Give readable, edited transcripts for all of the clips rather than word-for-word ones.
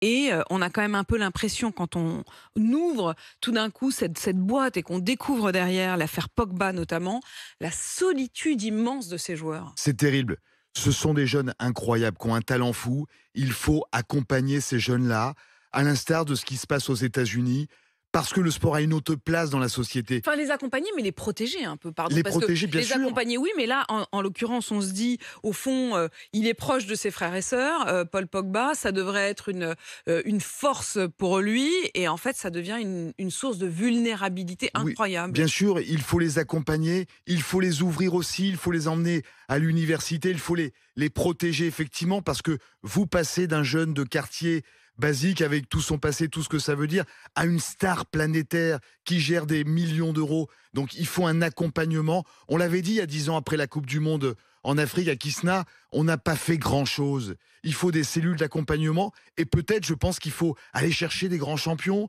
Et on a quand même un peu l'impression, quand on ouvre tout d'un coup cette boîte et qu'on découvre derrière l'affaire Pogba notamment, la solitude immense de ces joueurs. C'est terrible. Ce sont des jeunes incroyables qui ont un talent fou. Il faut accompagner ces jeunes-là, à l'instar de ce qui se passe aux États-Unis, parce que le sport a une autre place dans la société. Enfin, les accompagner, mais les protéger un peu, pardon. Les Parce que protéger, bien les sûr. accompagner, oui, mais là, en l'occurrence, on se dit, au fond, il est proche de ses frères et sœurs, Paul Pogba, ça devrait être une force pour lui, et en fait, ça devient une source de vulnérabilité Oui, incroyable. bien sûr, il faut les accompagner, il faut les ouvrir aussi, il faut les emmener à l'université, il faut les protéger effectivement, parce que vous passez d'un jeune de quartier basique avec tout son passé, tout ce que ça veut dire, à une star planétaire qui gère des millions d'euros. Donc il faut un accompagnement. On l'avait dit il y a 10 ans après la Coupe du Monde en Afrique à Kisna, on n'a pas fait grand-chose. Il faut des cellules d'accompagnement et peut-être, je pense qu'il faut aller chercher des grands champions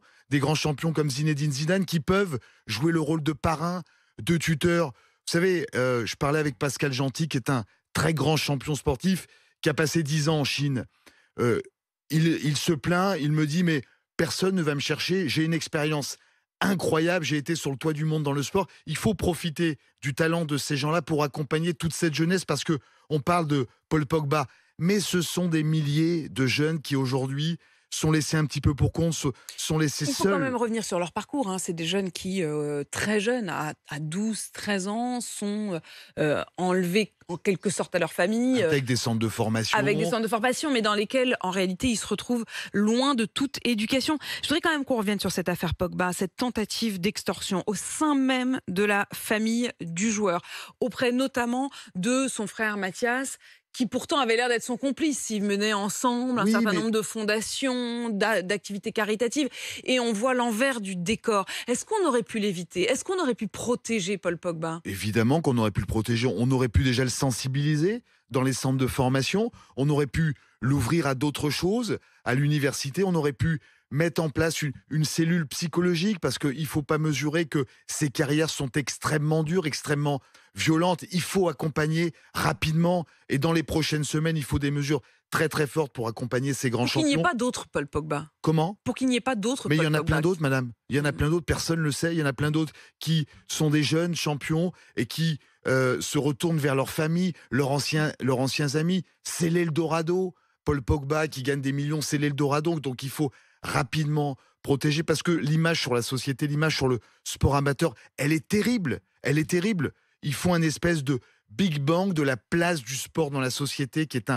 comme Zinedine Zidane qui peuvent jouer le rôle de parrain, de tuteur. Vous savez, je parlais avec Pascal Gentil qui est un très grand champion sportif qui a passé 10 ans en Chine. Euh, il se plaint, il me dit mais personne ne va me chercher, j'ai une expérience incroyable, j'ai été sur le toit du monde dans le sport. Il faut profiter du talent de ces gens-là pour accompagner toute cette jeunesse, parce que on parle de Paul Pogba, mais ce sont des milliers de jeunes qui aujourd'hui sont laissés un petit peu pour compte, sont laissés Il faut quand seuls. même revenir sur leur parcours, hein. C'est des jeunes qui, très jeunes, à 12-13 ans, sont enlevés en quelque sorte à leur famille, Avec des centres de formation. avec des centres de formation, mais dans lesquels, en réalité, ils se retrouvent loin de toute éducation. Je voudrais quand même qu'on revienne sur cette affaire Pogba, cette tentative d'extorsion au sein même de la famille du joueur, auprès notamment de son frère Mathias, qui pourtant avait l'air d'être son complice. Ils menaient ensemble un Oui, certain mais nombre de fondations, d'activités caritatives, et on voit l'envers du décor. Est-ce qu'on aurait pu l'éviter? Est-ce qu'on aurait pu protéger Paul Pogba? évidemment qu'on aurait pu le protéger, on aurait pu déjà le sensibiliser dans les centres de formation, on aurait pu l'ouvrir à d'autres choses, à l'université, on aurait pu mettre en place une cellule psychologique, parce qu'il ne faut pas mesurer que ces carrières sont extrêmement dures, extrêmement violentes. Il faut accompagner rapidement, et dans les prochaines semaines, il faut des mesures très très fortes pour accompagner ces grands Pour qu'il n'y ait champions. pas d'autres Paul Pogba. Comment? Pour qu'il n'y ait pas d'autres Mais il y Paul en a Pogba. plein d'autres, madame. Il y en a plein d'autres, personne ne le sait. Il y en a plein d'autres qui sont des jeunes champions et qui se retournent vers leur famille, leurs anciens amis. C'est l'Eldorado. Paul Pogba qui gagne des millions, c'est l'Eldorado. Donc il faut rapidement protéger, parce que l'image sur la société, l'image sur le sport amateur, elle est terrible. Elle est terrible. Il faut un espèce de Big Bang de la place du sport dans la société, qui est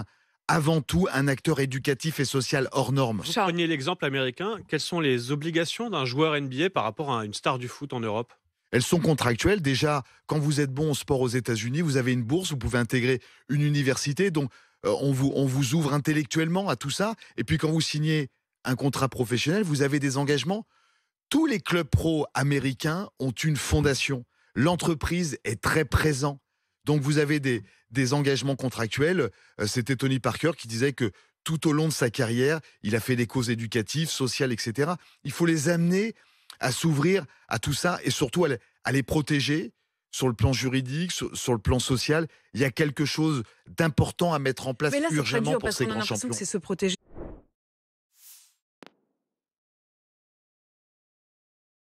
avant tout un acteur éducatif et social hors norme. Vous Charles. preniez l'exemple américain. Quelles sont les obligations d'un joueur NBA par rapport à une star du foot en Europe? Elles sont contractuelles. Déjà, quand vous êtes bon au sport aux États-Unis, vous avez une bourse, vous pouvez intégrer une université. Donc, on vous ouvre intellectuellement à tout ça. Et puis, quand vous signez un contrat professionnel, vous avez des engagements. Tous les clubs pro américains ont une fondation. L'entreprise est très présente. Donc, vous avez des engagements contractuels. C'était Tony Parker qui disait que tout au long de sa carrière, il a fait des causes éducatives, sociales, etc. Il faut les amener à s'ouvrir à tout ça, et surtout à les protéger sur le plan juridique, sur le plan social. Il y a quelque chose d'important à mettre en place Mais là, c'est très urgemment dur pour parce ces qu'on a grands l'impression champions. que c'est se protéger